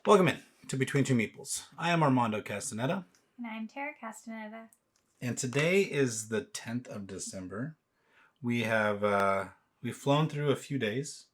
Welcome in to Between Two Meeples. I am Armando Castaneda. And I'm Tara Castaneda. And today is the 10th of December. We have we've flown through a few days,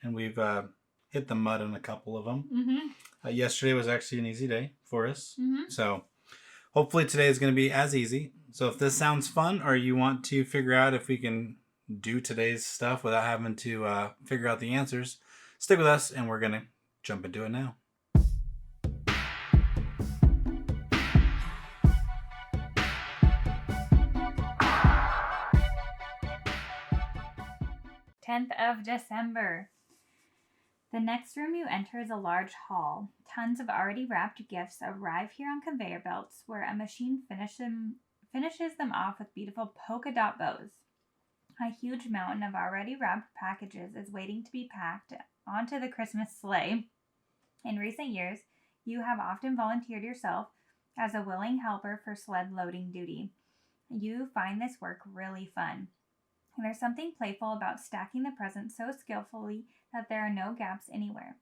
and we've hit the mud on a couple of them. Mm-hmm. Yesterday was actually an easy day for us. Mm-hmm. So hopefully today is going to be as easy. So if this sounds fun, or you want to figure out if we can do today's stuff without having to figure out the answers, stick with us, and we're going to jump into it now. 10th of December. The next room you enter is a large hall. Tons of already wrapped gifts arrive here on conveyor belts, where a machine finishes them off with beautiful polka dot bows. A huge mountain of already wrapped packages is waiting to be packed onto the Christmas sleigh. In recent years, you have often volunteered yourself as a willing helper for sled loading duty. You find this work really fun. There's something playful about stacking the presents so skillfully that there are no gaps anywhere,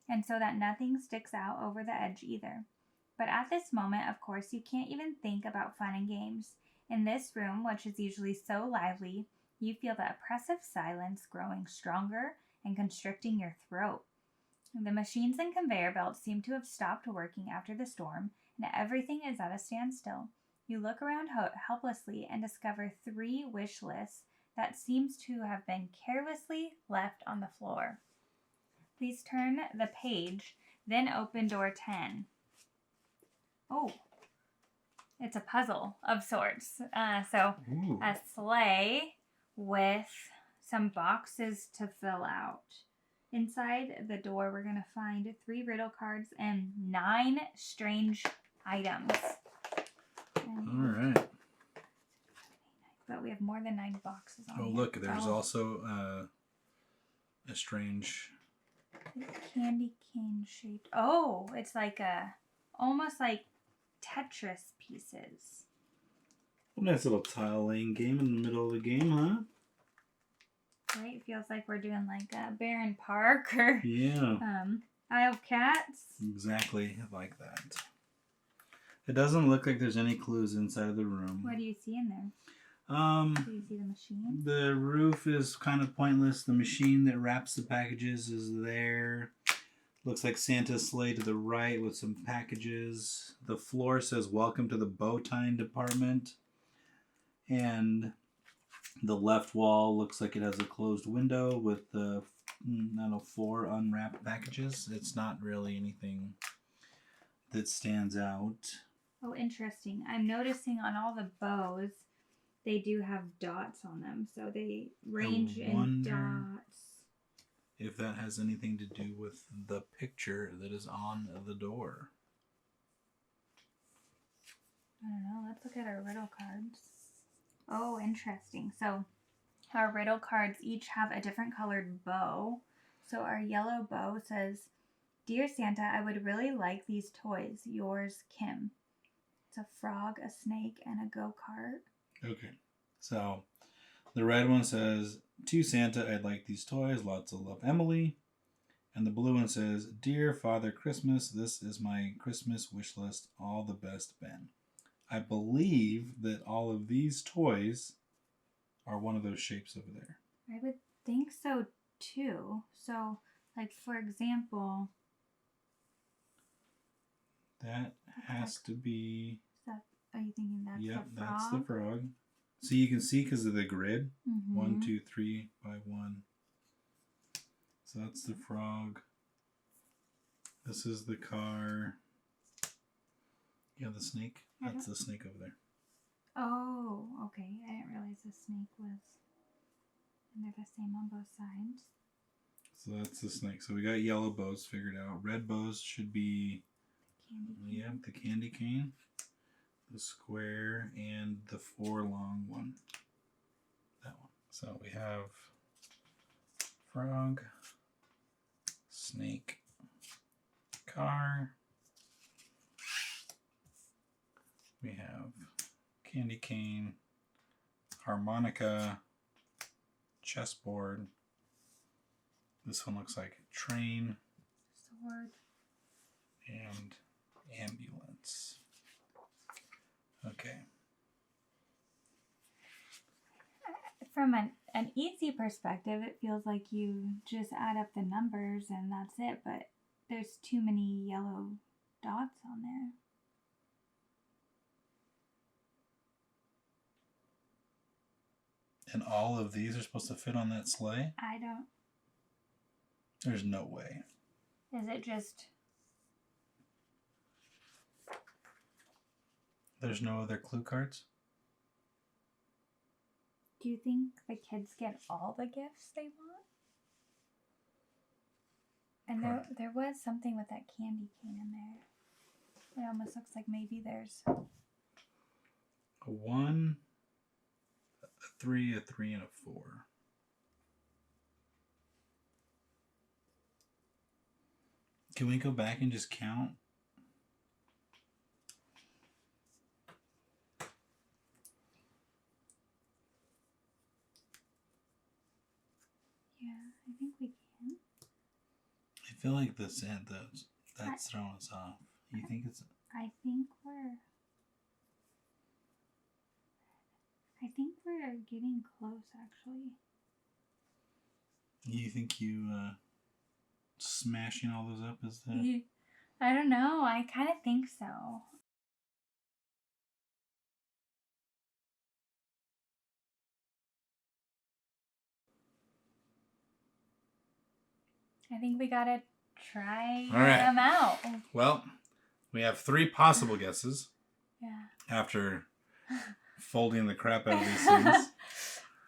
and so that nothing sticks out over the edge either. But at this moment, of course, you can't even think about fun and games. In this room, which is usually so lively, you feel the oppressive silence growing stronger and constricting your throat. The machines and conveyor belts seem to have stopped working after the storm, and everything is at a standstill. You look around helplessly and discover 3 wish lists that seems to have been carelessly left on the floor. Please turn the page, then open door 10. Oh, it's a puzzle of sorts. Ooh. A sleigh with some boxes to fill out. Inside the door, we're going to find 3 riddle cards and 9 strange items. All right. But we have more than 9 boxes on Oh, here. look, there's also a strange... candy cane shaped. Oh, it's like almost like Tetris pieces. A nice little tile laying game in the middle of the game, huh? Right? Feels like we're doing like a Barron Park or Yeah. Isle of Cats. Exactly like that. It doesn't look like there's any clues inside of the room. What do you see in there? Do you see the machine? The roof is kind of pointless. The machine that wraps the packages is there. Looks like Santa's sleigh to the right with some packages. The floor says "Welcome to the bow tying department." And the left wall looks like it has a closed window with 4 unwrapped packages. It's not really anything that stands out. Oh, interesting. I'm noticing on all the bows, they do have dots on them, so they range in dots. If that has anything to do with the picture that is on the door. I don't know. Let's look at our riddle cards. Oh, interesting. So our riddle cards each have a different colored bow. So our yellow bow says, "Dear Santa, I would really like these toys. Yours, Kim." It's a frog, a snake, and a go-kart. Okay. So the red one says, "To Santa, I'd like these toys. Lots of love, Emily." And the blue one says, "Dear Father Christmas, this is my Christmas wish list. All the best, Ben." I believe that all of these toys are one of those shapes over there. I would think so too. So, like, for example, that has to be... Are you thinking that's the frog? Yep, that's the frog. So you can see because of the grid. Mm-hmm. 1, 2, 3 by 1. So that's the frog. This is the car. Yeah, the snake. That's the snake over there. Oh, okay. I didn't realize the snake was... And they're the same on both sides. So that's the snake. So we got yellow bows figured out. Red bows should be... Candy cane. Yeah, the candy cane. The square and the 4 long one. That one. So we have frog, snake, car. We have candy cane, harmonica, chessboard. This one looks like a train. Sword. and ambulance. Okay. From an easy perspective, it feels like you just add up the numbers and that's it, but there's too many yellow dots on there. And all of these are supposed to fit on that sleigh? I don't... There's no way. Is it just... There's no other clue cards? Do you think the kids get all the gifts they want? And there was something with that candy cane in there. It almost looks like maybe there's... A 1, a 3, a 3, and a 4. Can we go back and just count? Yeah, I think we can. I feel like that's throwing us off. You think it's... I think we're getting close, actually. You think you smashing all those up is that... I don't know. I kind of think so. I think we gotta try them out. Well, we have 3 possible guesses. Yeah. After folding the crap out of these things.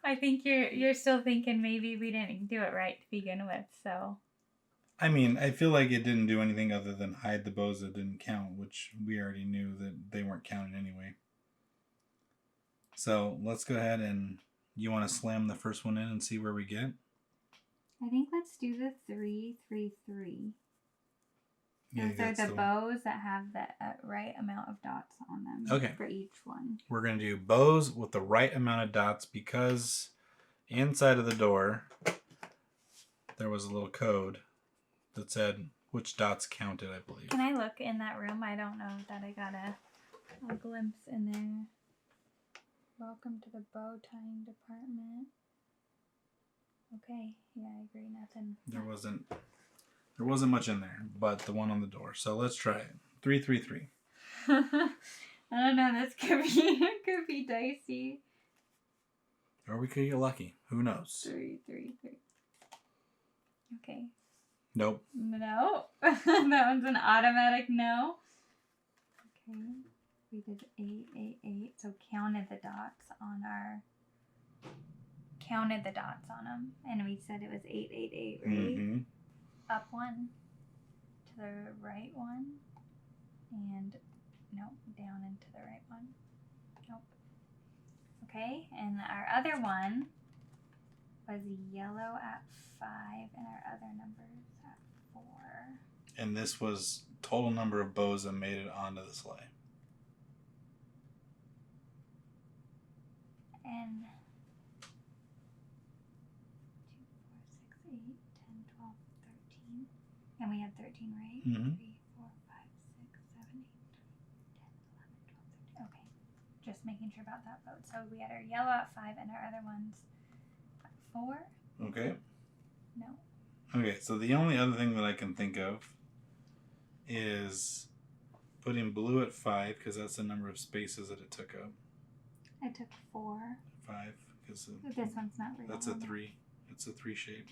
I think you're still thinking maybe we didn't do it right to begin with, so. I mean, I feel like it didn't do anything other than hide the bows that didn't count, which we already knew that they weren't counted anyway. So let's go ahead and you want to slam the first one in and see where we get? I think let's do the 3, 3, 3. Yeah, those are the bows that have the right amount of dots on them for each one. We're going to do bows with the right amount of dots because inside of the door there was a little code that said which dots counted, I believe. Can I look in that room? I don't know that I got a glimpse in there. Welcome to the bow tying department. Okay, yeah, I agree. Nothing. There wasn't much in there, but the one on the door. So let's try it. 3, 3, 3. I don't know. This could be dicey. Or we could get lucky. Who knows? 3, 3, 3. Okay. Nope. No. That one's an automatic no. Okay. We did 8, 8, 8. So counted the dots on them, and we said it was 8, 8, 8, right? Mm-hmm. Up 1 to the right 1, and nope, down into the right 1. Nope. Okay, and our other one was yellow at 5, and our other numbers at 4. And this was total number of bows that made it onto the sleigh. And 2, 4, 6, 8, 10, 12, 13. And we had 13, right? Mm-hmm. 3, 4, 5, 6, 7, 8, 10, 11, 12, 13. Okay. Just making sure about that vote. So we had our yellow at 5 and our other ones at 4. Okay. No. Okay, so the only other thing that I can think of is putting blue at 5 because that's the number of spaces that it took up. I took 4. 5 because this one's not real. That's a 3. It's a 3 shape.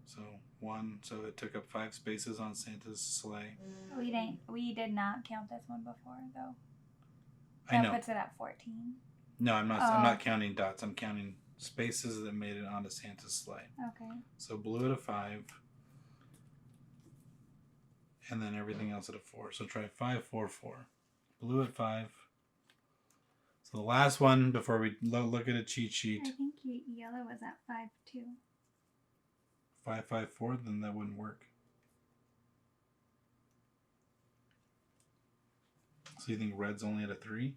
So 1. So it took up 5 spaces on Santa's sleigh. We did not count this one before though. I know. That puts it at 14. No, I'm not. I'm not counting dots. I'm counting spaces that made it onto Santa's sleigh. Okay. So blue at a 5. And then everything else at a 4. So try 5, 4, 4. Blue at 5. So the last one before we look at a cheat sheet. I think yellow was at 5 too. 5, 5, 4. Then that wouldn't work. So you think red's only at a 3?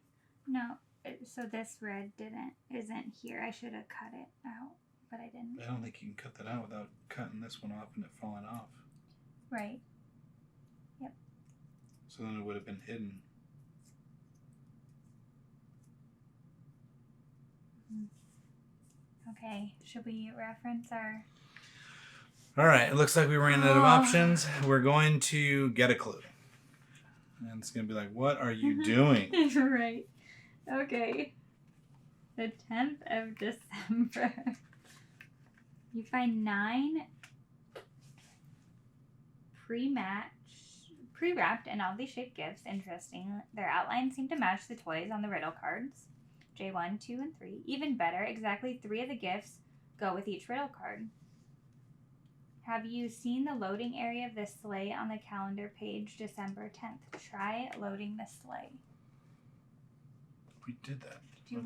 No. So this red isn't here. I should have cut it out, but I didn't. I don't think you can cut that out without cutting this one off and it falling off. Right. So then it would have been hidden. Okay, should we reference our... All right, it looks like we ran out of options. We're going to get a clue. And it's going to be like, what are you doing? Right. Okay. The 10th of December. You find 9 pre-wrapped and oddly shaped gifts. Interesting. Their outlines seem to match the toys on the riddle cards. J1, 2, and 3. Even better, exactly 3 of the gifts go with each riddle card. Have you seen the loading area of the sleigh on the calendar page, December 10th? Try loading the sleigh. We did that. Do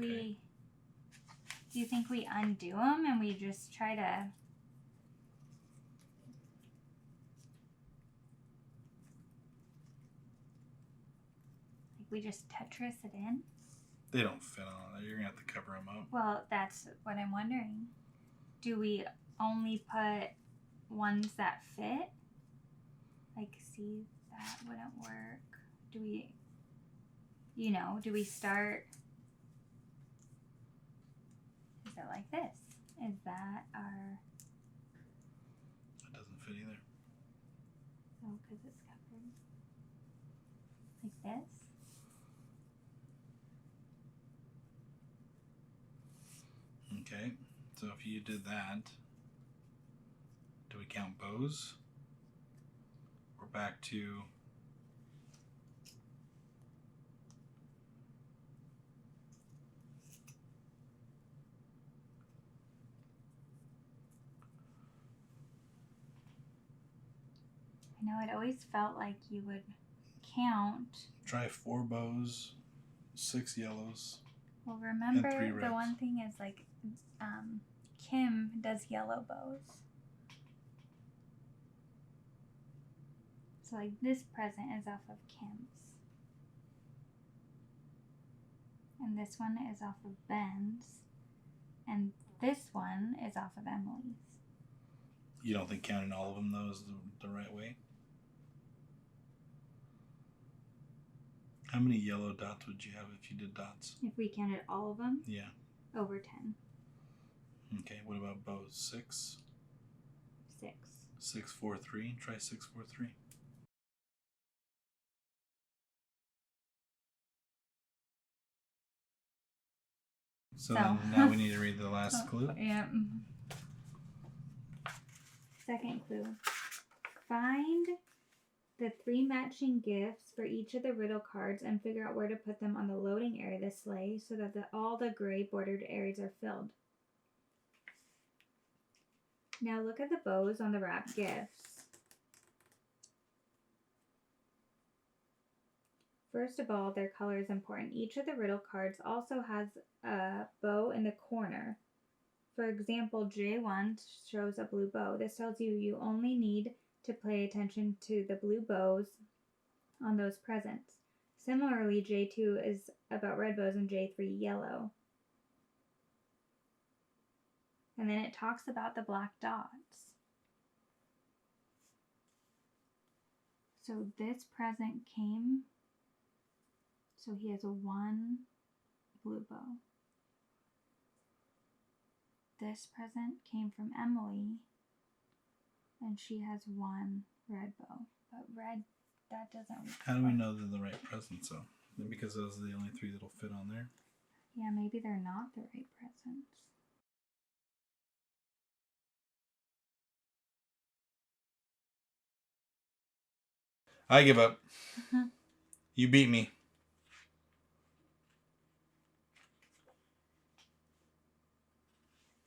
you think we undo them and we just try to... Like we just Tetris it in? They don't fit on it. You're going to have to cover them up. Well, that's what I'm wondering. Do we only put ones that fit? Like, see, that wouldn't work. Do we, do we start... Is it like this? Is that our... That doesn't fit either. Oh, because it's covered. Like this? Okay, so if you did that, do we count bows? We're back to... I know, it always felt like you would count. Try 4 bows, 6 yellows. Well, remember, and 3 the reds. one thing is, like, Kim does yellow bows. So, like, this present is off of Kim's. And this one is off of Ben's. And this one is off of Emily's. You don't think counting all of them, though, is the right way? How many yellow dots would you have if you did dots? If we counted all of them? Yeah. Over 10. Okay, what about bows? 6? 6. 6, 4, 3. Try 6, 4, 3. So then now we need to read the last clue. Yeah. Second clue. Find the 3 matching gifts for each of the riddle cards and figure out where to put them on the loading area of the sleigh so that all the gray bordered areas are filled. Now look at the bows on the wrapped gifts. First of all, their color is important. Each of the riddle cards also has a bow in the corner. For example, J1 shows a blue bow. This tells you only need to pay attention to the blue bows on those presents. Similarly, J2 is about red bows and J3 yellow. And then it talks about the black dots. So this present came, so he has a 1 blue bow. This present came from Emily, and she has 1 red bow. But red, that doesn't work. How do we know they're the right presents, though? Because those are the only 3 that'll fit on there. Yeah, maybe they're not the right presents. I give up. You beat me.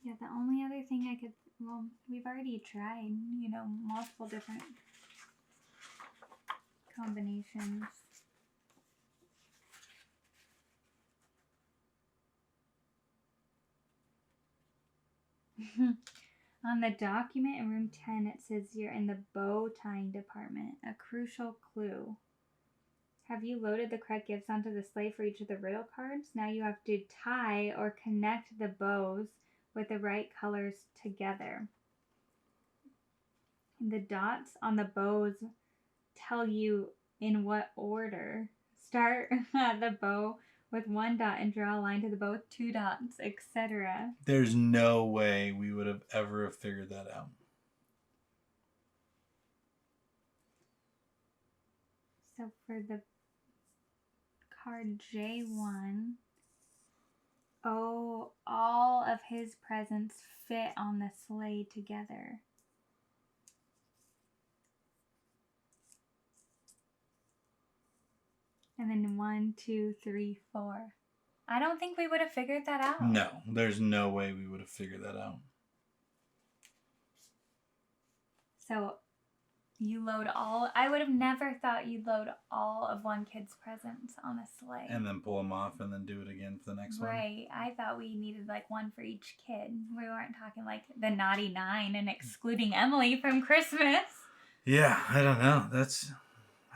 Yeah, the only other thing I could... Well, we've already tried, multiple different combinations. On the document in room 10, it says you're in the bow tying department. A crucial clue. Have you loaded the correct gifts onto the sleigh for each of the riddle cards? Now you have to tie or connect the bows with the right colors together. The dots on the bows tell you In what order? Start at the bow with 1 dot and draw a line to the bow with 2 dots, etc. There's no way we would have ever figured that out. So for the card J1, oh, all of his presents fit on the sleigh together. And then 1, 2, 3, 4. I don't think we would have figured that out. No, there's no way we would have figured that out. So you load all... I would have never thought you'd load all of one kid's presents on a sleigh. And then pull them off and then do it again for the next one. Right. I thought we needed like one for each kid. We weren't talking like the naughty 9 and excluding Emily from Christmas. Yeah, I don't know.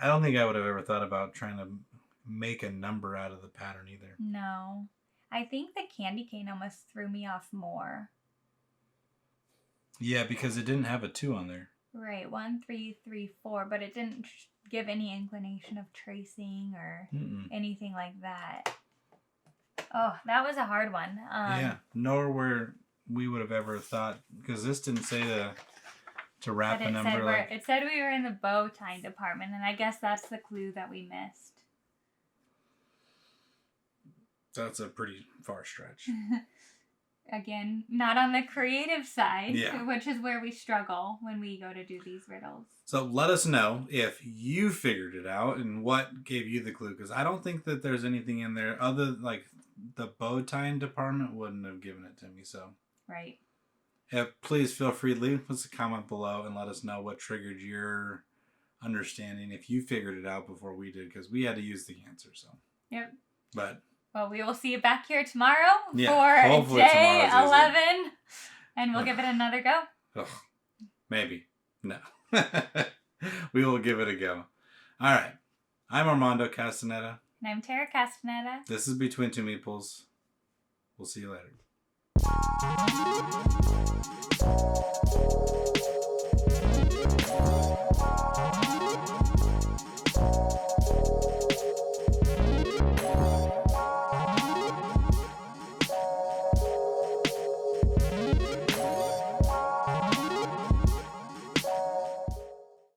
I don't think I would have ever thought about trying to make a number out of the pattern either. No. I think the candy cane almost threw me off more. Yeah, because it didn't have a 2 on there. Right. 1, 3, 3, 4, but it didn't give any inclination of tracing or anything like that. Oh, that was a hard one. Yeah, nor where we would have ever thought, because this didn't say to wrap a number. It said we were in the bow tying department, and I guess that's the clue that we missed. That's a pretty far stretch. Again, not on the creative side, yeah. Which is where we struggle when we go to do these riddles. So let us know if you figured it out and what gave you the clue, because I don't think that there's anything in there other like the bow tying department wouldn't have given it to me. So right. Please feel free to leave us a comment below and let us know what triggered your understanding if you figured it out before we did, because we had to use the answer. So yep. But well, we will see you back here tomorrow for hopefully day 11, and we'll give it another go. Ugh, maybe. No. We will give it a go. All right. I'm Armando Castaneda. And I'm Tara Castaneda. This is Between Two Meeples. We'll see you later.